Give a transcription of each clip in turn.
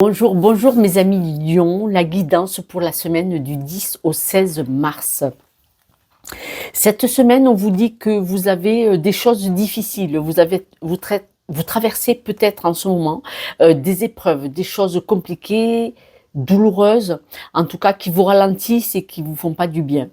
Bonjour, bonjour mes amis Lion, la guidance pour la semaine du 10 au 16 mars. Cette semaine, on vous dit que vous avez des choses difficiles, vous traversez peut-être en ce moment des épreuves, des choses compliquées, douloureuses, en tout cas qui vous ralentissent et qui vous font pas du bien.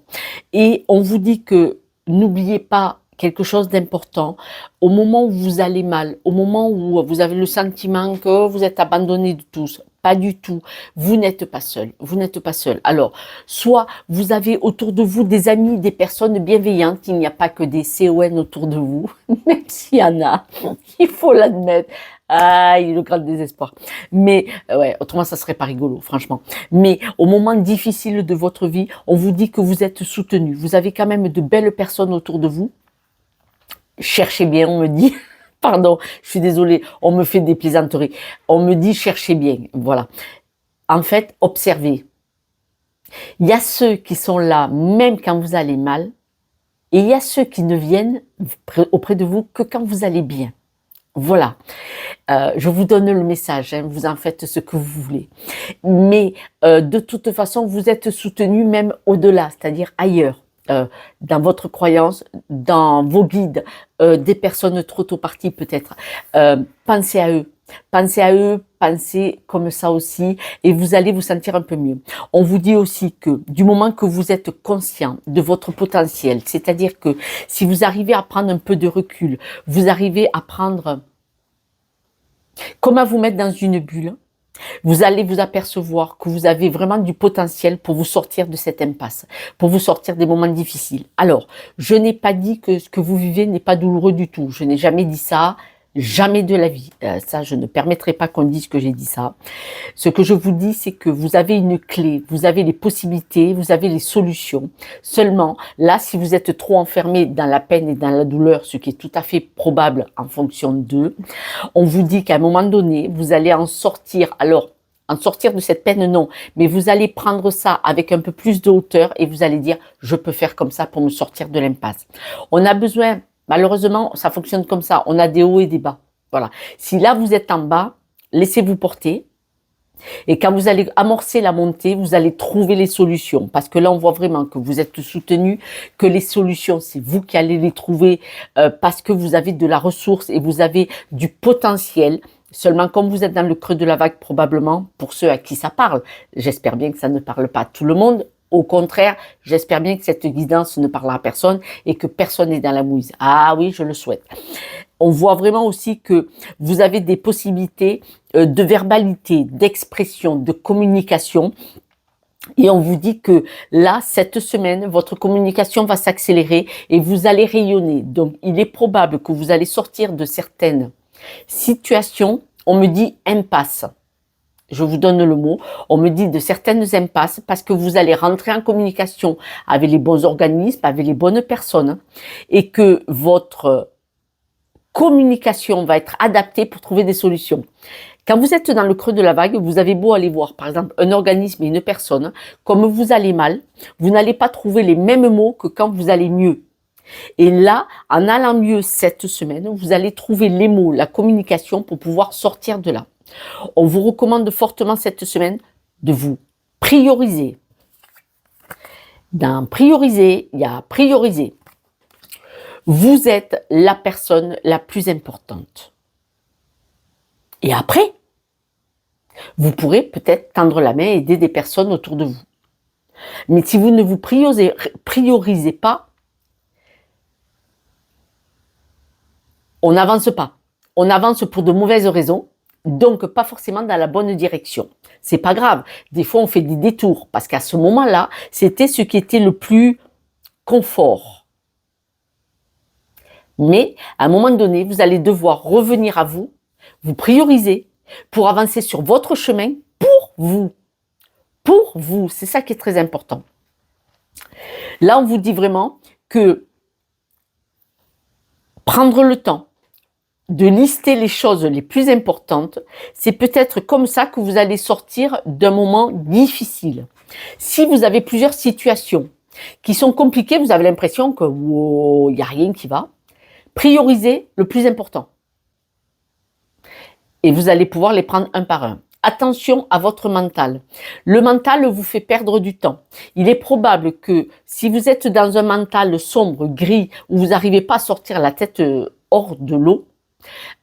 Et on vous dit que n'oubliez pas quelque chose d'important, au moment où vous allez mal, au moment où vous avez le sentiment que vous êtes abandonné de tous, pas du tout, vous n'êtes pas seul, vous n'êtes pas seul. Alors, soit vous avez autour de vous des amis, des personnes bienveillantes, il n'y a pas que des CON autour de vous, même s'il y en a, il faut l'admettre. Aïe, le grand désespoir. Mais ouais, autrement ça serait pas rigolo, franchement. Mais au moment difficile de votre vie, on vous dit que vous êtes soutenu. Vous avez quand même de belles personnes autour de vous. Cherchez bien, on me dit. Pardon, je suis désolée, on me fait des plaisanteries. On me dit cherchez bien, voilà. En fait, observez. Il y a ceux qui sont là même quand vous allez mal, et il y a ceux qui ne viennent auprès de vous que quand vous allez bien. Voilà, je vous donne le message, hein, vous en faites ce que vous voulez. Mais de toute façon, vous êtes soutenu même au-delà, c'est-à-dire ailleurs. Dans votre croyance, dans vos guides, des personnes trop tôt parties peut-être. Pensez à eux. Pensez à eux, pensez comme ça aussi, et vous allez vous sentir un peu mieux. On vous dit aussi que du moment que vous êtes conscient de votre potentiel, c'est-à-dire que si vous arrivez à prendre un peu de recul, vous arrivez à prendre, comme à vous mettre dans une bulle, vous allez vous apercevoir que vous avez vraiment du potentiel pour vous sortir de cette impasse, pour vous sortir des moments difficiles. Alors, je n'ai pas dit que ce que vous vivez n'est pas douloureux du tout. Je n'ai jamais dit ça, jamais de la vie. Ça, je ne permettrai pas qu'on dise que j'ai dit ça. Ce que je vous dis, c'est que vous avez une clé, vous avez les possibilités, vous avez les solutions. Seulement, là, si vous êtes trop enfermé dans la peine et dans la douleur, ce qui est tout à fait probable en fonction d'eux, on vous dit qu'à un moment donné, vous allez en sortir. Alors, en sortir de cette peine, non. Mais vous allez prendre ça avec un peu plus de hauteur et vous allez dire, je peux faire comme ça pour me sortir de l'impasse. On a besoin, malheureusement, ça fonctionne comme ça. On a des hauts et des bas. Voilà. Si là, vous êtes en bas, laissez-vous porter. Et quand vous allez amorcer la montée, vous allez trouver les solutions. Parce que là, on voit vraiment que vous êtes soutenu, que les solutions, c'est vous qui allez les trouver parce que vous avez de la ressource et vous avez du potentiel. Seulement, comme vous êtes dans le creux de la vague, probablement, pour ceux à qui ça parle, j'espère bien que ça ne parle pas à tout le monde. Au contraire, j'espère bien que cette guidance ne parlera à personne et que personne n'est dans la mouise. Ah oui, je le souhaite. On voit vraiment aussi que vous avez des possibilités de verbalité, d'expression, de communication. Et on vous dit que là, cette semaine, votre communication va s'accélérer et vous allez rayonner. Donc, il est probable que vous allez sortir de certaines situations. On me dit impasse. Je vous donne le mot. On me dit de certaines impasses parce que vous allez rentrer en communication avec les bons organismes, avec les bonnes personnes et que votre communication va être adaptée pour trouver des solutions. Quand vous êtes dans le creux de la vague, vous avez beau aller voir, par exemple, un organisme et une personne, comme vous allez mal, vous n'allez pas trouver les mêmes mots que quand vous allez mieux. Et là, en allant mieux cette semaine, vous allez trouver les mots, la communication pour pouvoir sortir de là. On vous recommande fortement cette semaine de vous prioriser. Dans prioriser, il y a prioriser. Vous êtes la personne la plus importante. Et après, vous pourrez peut-être tendre la main et aider des personnes autour de vous. Mais si vous ne vous priorisez pas, on n'avance pas. On avance pour de mauvaises raisons, donc pas forcément dans la bonne direction. C'est pas grave. Des fois, on fait des détours parce qu'à ce moment-là, c'était ce qui était le plus confort. Mais à un moment donné, vous allez devoir revenir à vous, vous prioriser pour avancer sur votre chemin pour vous. Pour vous, c'est ça qui est très important. Là, on vous dit vraiment que prendre le temps de lister les choses les plus importantes, c'est peut-être comme ça que vous allez sortir d'un moment difficile. Si vous avez plusieurs situations qui sont compliquées, vous avez l'impression que wow, il n'y a rien qui va. Priorisez le plus important. Et vous allez pouvoir les prendre un par un. attention à votre mental. Le mental vous fait perdre du temps. Il est probable que si vous êtes dans un mental sombre, gris, où vous n'arrivez pas à sortir la tête hors de l'eau,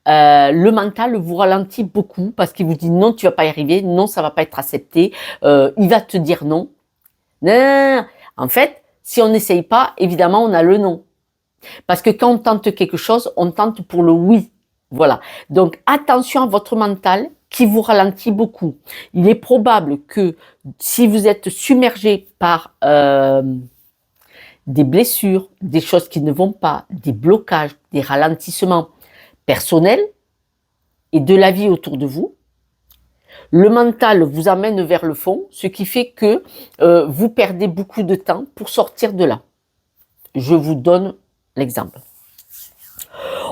le mental vous ralentit beaucoup parce qu'il vous dit non, tu vas pas y arriver, non, ça va pas être accepté, il va te dire non. Non. En fait, si on n'essaye pas, évidemment, on a le non. Parce que quand on tente quelque chose, on tente pour le oui. Voilà. Donc, attention à votre mental qui vous ralentit beaucoup. Il est probable que si vous êtes submergé par des blessures, des choses qui ne vont pas, des blocages, des ralentissements personnels et de la vie autour de vous, le mental vous amène vers le fond, ce qui fait que vous perdez beaucoup de temps pour sortir de là. Je vous donne l'exemple.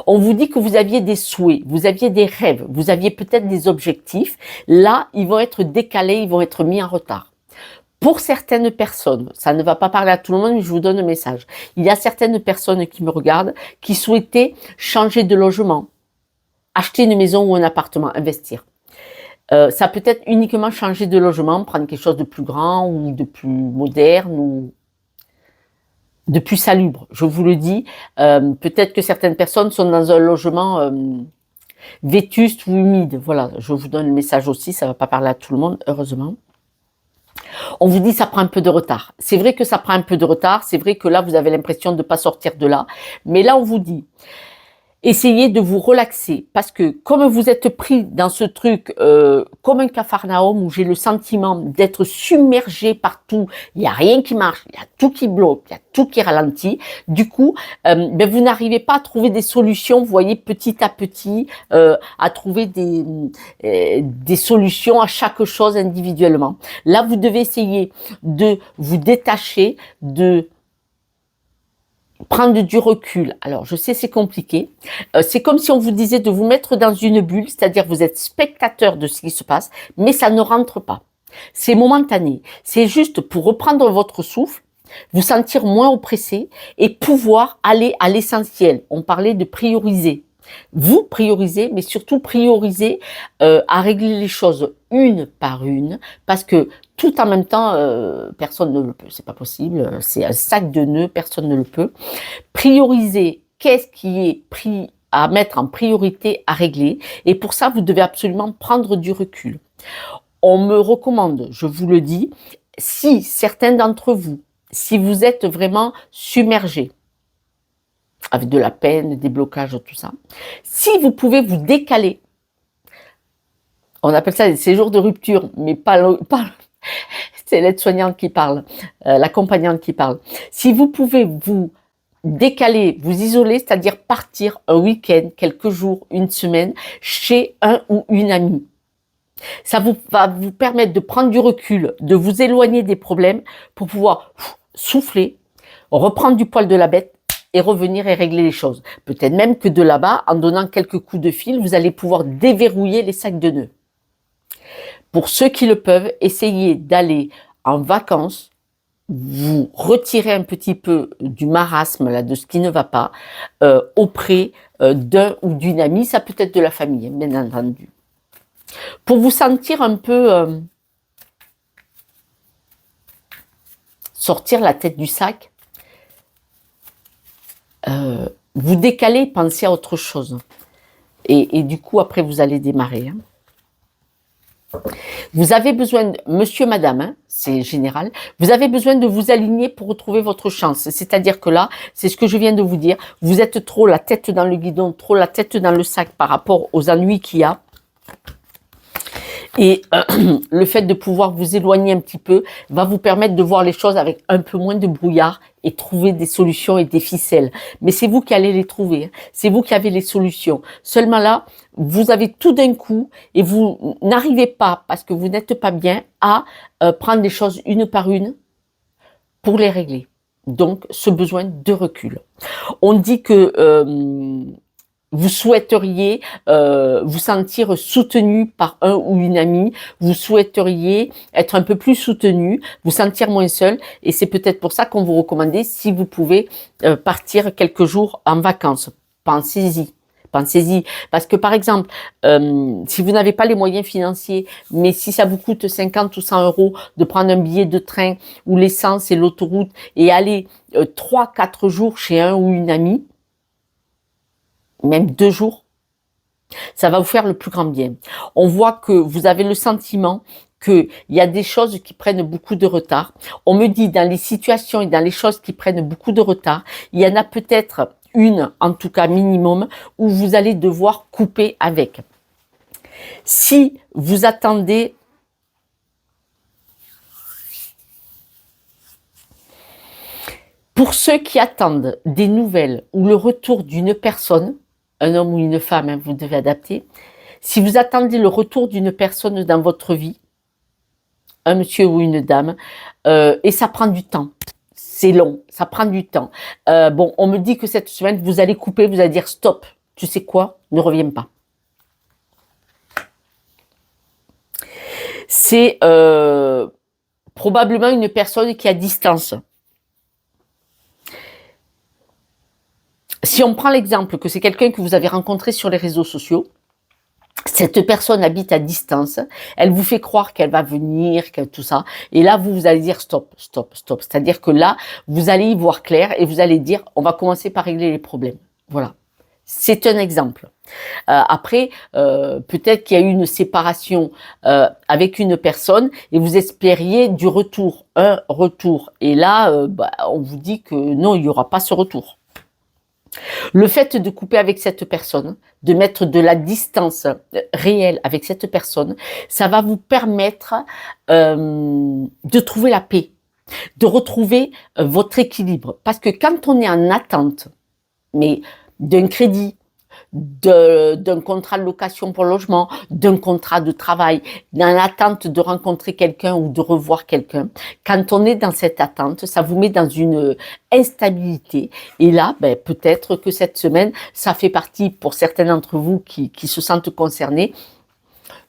On vous dit que vous aviez des souhaits, vous aviez des rêves, vous aviez peut-être des objectifs. Là, ils vont être décalés, ils vont être mis en retard. Pour certaines personnes, ça ne va pas parler à tout le monde, mais je vous donne un message. Il y a certaines personnes qui me regardent, qui souhaitaient changer de logement, acheter une maison ou un appartement, investir. Ça peut être uniquement changer de logement, prendre quelque chose de plus grand ou de plus moderne ou de plus salubre. Je vous le dis, peut-être que certaines personnes sont dans un logement vétuste ou humide. Voilà, je vous donne le message aussi, ça ne va pas parler à tout le monde, heureusement. On vous dit ça prend un peu de retard. C'est vrai que ça prend un peu de retard, c'est vrai que là vous avez l'impression de ne pas sortir de là, mais là on vous dit essayez de vous relaxer parce que comme vous êtes pris dans ce truc comme un capharnaüm où j'ai le sentiment d'être submergé partout, il n'y a rien qui marche, il y a tout qui bloque, il y a tout qui ralentit. Du coup, vous n'arrivez pas à trouver des solutions, vous voyez, petit à petit, à trouver des solutions à chaque chose individuellement. Là, vous devez essayer de vous détacher, de prendre du recul. Alors, je sais, c'est compliqué. C'est comme si on vous disait de vous mettre dans une bulle, c'est-à-dire vous êtes spectateur de ce qui se passe, mais ça ne rentre pas. C'est momentané. C'est juste pour reprendre votre souffle, vous sentir moins oppressé et pouvoir aller à l'essentiel. On parlait de prioriser. Vous priorisez, mais surtout prioriser à régler les choses une par une, parce que tout en même temps, personne ne le peut, c'est pas possible, c'est un sac de nœuds, personne ne le peut. Prioriser, qu'est-ce qui est pris à mettre en priorité à régler, et pour ça, vous devez absolument prendre du recul. On me recommande, je vous le dis, si certains d'entre vous, si vous êtes vraiment submergé, avec de la peine, des blocages, tout ça. Si vous pouvez vous décaler, on appelle ça des séjours de rupture, mais pas c'est l'aide-soignante qui parle, l'accompagnante qui parle. Si vous pouvez vous décaler, vous isoler, c'est-à-dire partir un week-end, quelques jours, une semaine, chez un ou une amie. Ça va vous permettre de prendre du recul, de vous éloigner des problèmes pour pouvoir souffler, reprendre du poil de la bête et revenir et régler les choses. Peut-être même que de là-bas, en donnant quelques coups de fil, vous allez pouvoir déverrouiller les sacs de nœuds. Pour ceux qui le peuvent, essayez d'aller en vacances, vous retirer un petit peu du marasme, là, de ce qui ne va pas, auprès d'un ou d'une amie, ça peut être de la famille, bien entendu. Pour vous sentir un peu sortir la tête du sac, vous décalez, pensez à autre chose. Et du coup, après, vous allez démarrer. Vous avez besoin, monsieur, madame, c'est général, vous avez besoin de vous aligner pour retrouver votre chance. C'est-à-dire que là, c'est ce que je viens de vous dire, vous êtes trop la tête dans le guidon, trop la tête dans le sac par rapport aux ennuis qu'il y a. Et le fait de pouvoir vous éloigner un petit peu va vous permettre de voir les choses avec un peu moins de brouillard et trouver des solutions et des ficelles. Mais c'est vous qui allez les trouver, c'est vous qui avez les solutions. Seulement là, vous avez tout d'un coup et vous n'arrivez pas, parce que vous n'êtes pas bien, à prendre les choses une par une pour les régler. Donc, ce besoin de recul. On dit que vous souhaiteriez vous sentir soutenu par un ou une amie, vous souhaiteriez être un peu plus soutenu, vous sentir moins seul, et c'est peut-être pour ça qu'on vous recommande, si vous pouvez partir quelques jours en vacances, pensez-y, Pensez-y. Parce que par exemple, si vous n'avez pas les moyens financiers, mais si ça vous coûte 50 ou 100 euros de prendre un billet de train ou l'essence et l'autoroute et aller 3-4 jours chez un ou une amie, même 2 jours, ça va vous faire le plus grand bien. On voit que vous avez le sentiment qu'il y a des choses qui prennent beaucoup de retard. On me dit dans les situations et dans les choses qui prennent beaucoup de retard, il y en a peut-être une, en tout cas minimum, où vous allez devoir couper avec. Si vous attendez pour ceux qui attendent des nouvelles ou le retour d'une personne, un homme ou une femme, hein, vous devez adapter. Si vous attendez le retour d'une personne dans votre vie, un monsieur ou une dame, et ça prend du temps. C'est long, ça prend du temps. Bon, on me dit que cette semaine, vous allez couper, vous allez dire stop. Tu sais quoi? Ne reviens pas. C'est probablement une personne qui est à distance. Si on prend l'exemple que c'est quelqu'un que vous avez rencontré sur les réseaux sociaux, cette personne habite à distance, elle vous fait croire qu'elle va venir, que tout ça, et là vous allez dire stop, stop, stop. C'est-à-dire que là, vous allez y voir clair et vous allez dire on va commencer par régler les problèmes. Voilà. C'est un exemple. Après, peut-être qu'il y a eu une séparation avec une personne et vous espériez du retour, un retour. Et là, on vous dit que non, il n'y aura pas ce retour. Le fait de couper avec cette personne, de mettre de la distance réelle avec cette personne, ça va vous permettre de trouver la paix, de retrouver votre équilibre. Parce que quand on est en attente, mais d'un crédit, d'un contrat de location pour logement, d'un contrat de travail, dans l'attente de rencontrer quelqu'un ou de revoir quelqu'un, quand on est dans cette attente, ça vous met dans une instabilité. Et là, peut-être que cette semaine, ça fait partie, pour certains d'entre vous qui se sentent concernés,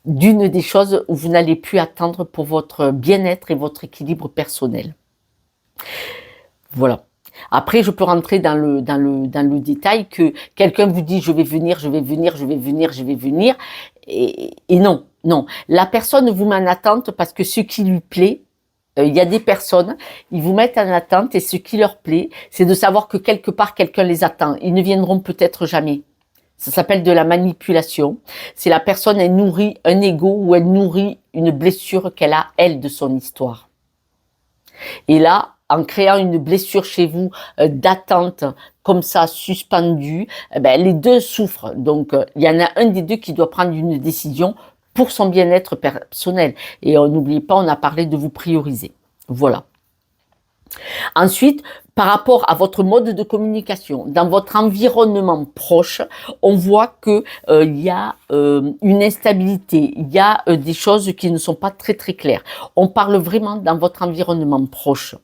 d'une des choses où vous n'allez plus attendre pour votre bien-être et votre équilibre personnel. Voilà. Après, je peux rentrer dans le détail que quelqu'un vous dit je vais venir, je vais venir, je vais venir, je vais venir, et non, non. La personne vous met en attente parce que ce qui lui plaît, il y a des personnes, ils vous mettent en attente et ce qui leur plaît, c'est de savoir que quelque part quelqu'un les attend. Ils ne viendront peut-être jamais. Ça s'appelle de la manipulation. C'est la personne, elle nourrit un ego ou elle nourrit une blessure qu'elle a, elle, de son histoire. Et là, en créant une blessure chez vous d'attente comme ça, suspendue, les deux souffrent. Donc, il y en a un des deux qui doit prendre une décision pour son bien-être personnel. Et n'oubliez pas, on a parlé de vous prioriser. Voilà. Ensuite, par rapport à votre mode de communication, dans votre environnement proche, on voit que il y a une instabilité, il y a des choses qui ne sont pas très très claires. On parle vraiment dans votre environnement proche.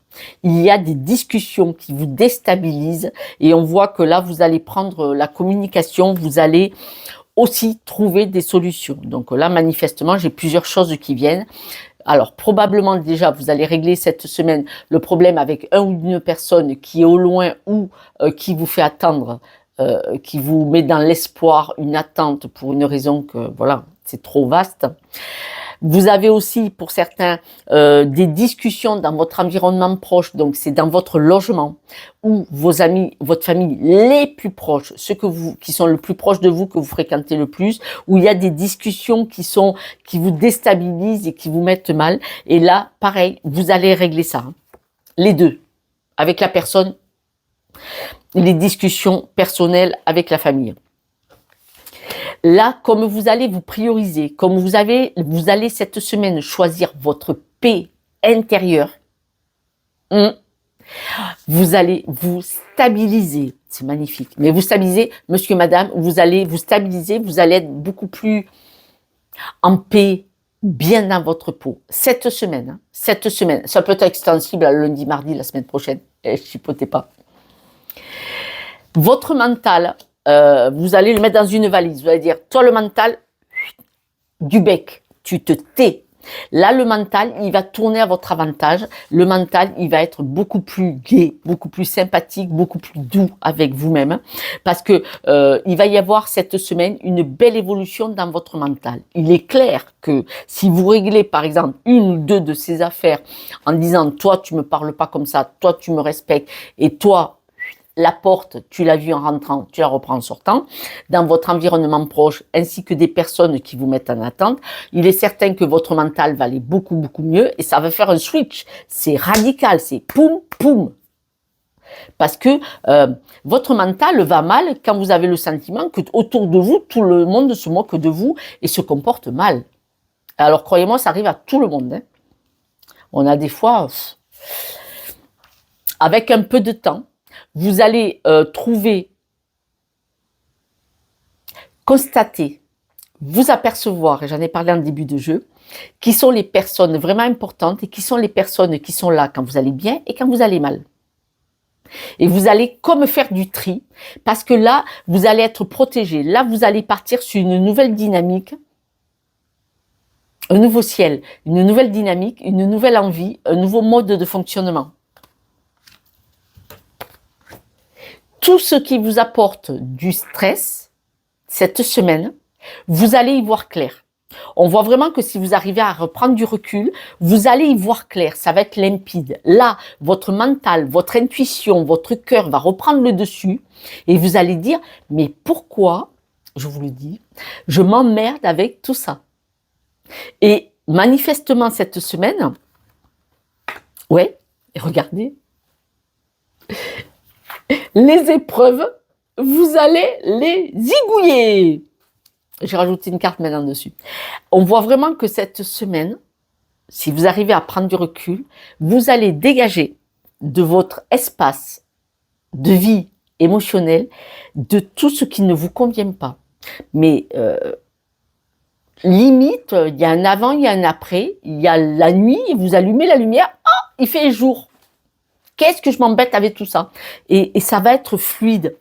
Il y a des discussions qui vous déstabilisent et on voit que là, vous allez prendre la communication, vous allez aussi trouver des solutions. Donc là, manifestement, j'ai plusieurs choses qui viennent. Alors, probablement déjà, vous allez régler cette semaine le problème avec un ou une personne qui est au loin ou qui vous fait attendre, qui vous met dans l'espoir, une attente pour une raison que, voilà, c'est trop vaste. Vous avez aussi, pour certains, des discussions dans votre environnement proche, donc c'est dans votre logement, ou vos amis, votre famille les plus proches, ceux qui sont le plus proches de vous, que vous fréquentez le plus, où il y a des discussions qui vous déstabilisent et qui vous mettent mal. Et là, pareil, vous allez régler ça. Hein. Les deux. Avec la personne, les discussions personnelles avec la famille. Là, comme vous allez vous prioriser, comme vous allez cette semaine choisir votre paix intérieure, vous allez vous stabiliser. C'est magnifique. Mais vous stabilisez, monsieur, madame, vous allez vous stabiliser, vous allez être beaucoup plus en paix, bien dans votre peau. Cette semaine, ça peut être extensible à lundi, mardi, la semaine prochaine. Chipotez pas. Votre mental, vous allez le mettre dans une valise. Vous allez dire, toi le mental, du bec, tu te tais. Là, le mental, il va tourner à votre avantage. Le mental, il va être beaucoup plus gai, beaucoup plus sympathique, beaucoup plus doux avec vous-même. Parce que il va y avoir cette semaine une belle évolution dans votre mental. Il est clair que si vous réglez, par exemple, une ou deux de ces affaires en disant, toi, tu me parles pas comme ça, toi, tu me respectes, et toi, la porte, tu l'as vue en rentrant, tu la reprends en sortant, dans votre environnement proche, ainsi que des personnes qui vous mettent en attente, il est certain que votre mental va aller beaucoup, beaucoup mieux et ça va faire un switch. C'est radical, c'est poum, poum. Parce que votre mental va mal quand vous avez le sentiment que autour de vous, tout le monde se moque de vous et se comporte mal. Alors, croyez-moi, ça arrive à tout le monde. Hein. On a des fois, avec un peu de temps, vous allez constater, vous apercevoir, et j'en ai parlé en début de jeu, qui sont les personnes vraiment importantes et qui sont les personnes qui sont là quand vous allez bien et quand vous allez mal. Et vous allez comme faire du tri, parce que là, vous allez être protégé. Là, vous allez partir sur une nouvelle dynamique, un nouveau ciel, une nouvelle dynamique, une nouvelle envie, un nouveau mode de fonctionnement. Tout ce qui vous apporte du stress, cette semaine, vous allez y voir clair. On voit vraiment que si vous arrivez à reprendre du recul, vous allez y voir clair, ça va être limpide. Là, votre mental, votre intuition, votre cœur va reprendre le dessus et vous allez dire, mais pourquoi, je vous le dis, je m'emmerde avec tout ça. Et manifestement cette semaine, ouais, et regardez, les épreuves, vous allez les zigouiller. J'ai rajouté une carte maintenant dessus. On voit vraiment que cette semaine, si vous arrivez à prendre du recul, vous allez dégager de votre espace de vie émotionnelle de tout ce qui ne vous convient pas. Mais limite, il y a un avant, il y a un après, il y a la nuit, vous allumez la lumière, ah, il fait jour. Qu'est-ce que je m'embête avec tout ça et ça va être fluide.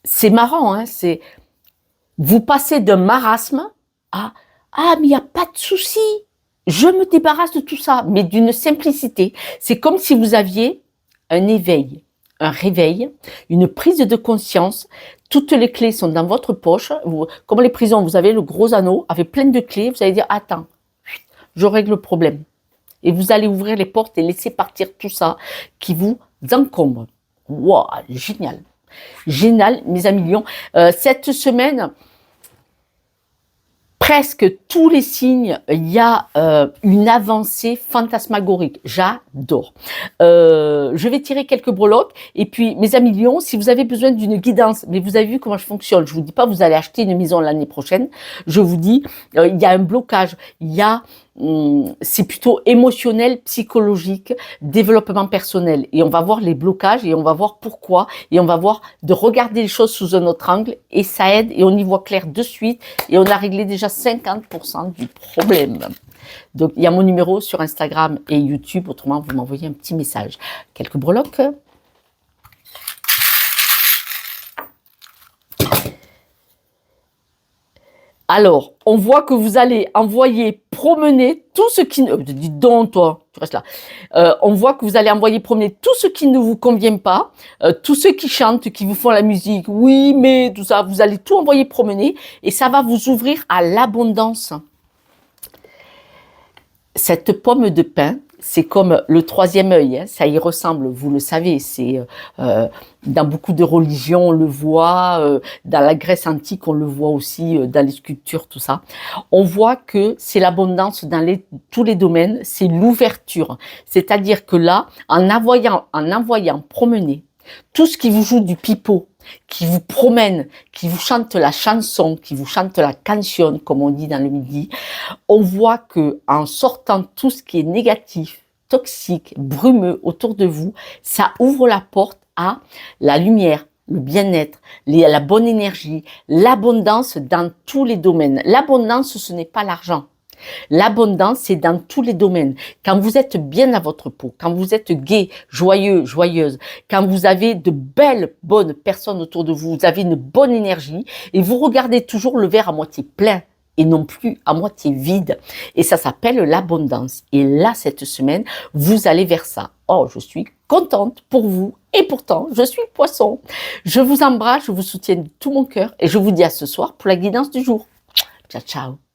C'est marrant, hein, c'est... Vous passez d'un marasme à « Ah, mais il n'y a pas de souci, je me débarrasse de tout ça », mais d'une simplicité. C'est comme si vous aviez un éveil, un réveil, une prise de conscience. Toutes les clés sont dans votre poche. Comme les prisons, vous avez le gros anneau avec plein de clés. Vous allez dire « Attends, je règle le problème ». Et vous allez ouvrir les portes et laisser partir tout ça qui vous encombre. Waouh, génial. Génial, mes amis lions. Cette semaine, presque tous les signes, il y a une avancée fantasmagorique. J'adore. Je vais tirer quelques breloques. Et puis, mes amis lions, si vous avez besoin d'une guidance, mais vous avez vu comment je fonctionne, je vous dis pas vous allez acheter une maison l'année prochaine. Je vous dis, il y a un blocage. Il y a c'est plutôt émotionnel, psychologique, développement personnel. Et on va voir les blocages et on va voir pourquoi. Et on va voir de regarder les choses sous un autre angle. Et ça aide et on y voit clair de suite. Et on a réglé déjà 50% du problème. Donc, il y a mon numéro sur Instagram et YouTube. Autrement, vous m'envoyez un petit message. Quelques breloques. Alors, on voit que vous allez envoyer promener tout ce qui... dis donc, toi, tu restes là. On voit que vous allez envoyer promener tout ce qui ne vous convient pas, tous ceux qui chantent, qui vous font la musique, oui, mais tout ça, vous allez tout envoyer promener et ça va vous ouvrir à l'abondance. Cette pomme de pin, c'est comme le troisième œil, hein, ça y ressemble, vous le savez, c'est dans beaucoup de religions, on le voit, dans la Grèce antique, on le voit aussi, dans les sculptures, tout ça. On voit que c'est l'abondance dans tous les domaines, c'est l'ouverture. C'est-à-dire que là, en envoyant promener tout ce qui vous joue du pipeau, qui vous promène, qui vous chante la chanson, qui vous chante la canción, comme on dit dans le midi, on voit que en sortant tout ce qui est négatif, toxique, brumeux autour de vous, ça ouvre la porte à la lumière, le bien-être, la bonne énergie, l'abondance dans tous les domaines. L'abondance, ce n'est pas l'argent. L'abondance, c'est dans tous les domaines. Quand vous êtes bien à votre peau, quand vous êtes gai, joyeux, joyeuse, quand vous avez de belles, bonnes personnes autour de vous, vous avez une bonne énergie et vous regardez toujours le verre à moitié plein et non plus à moitié vide. Et ça s'appelle l'abondance. Et là, cette semaine, vous allez vers ça. Oh, je suis contente pour vous. Et pourtant, je suis Poisson. Je vous embrasse, je vous soutiens de tout mon cœur et je vous dis à ce soir pour la guidance du jour. Ciao, ciao.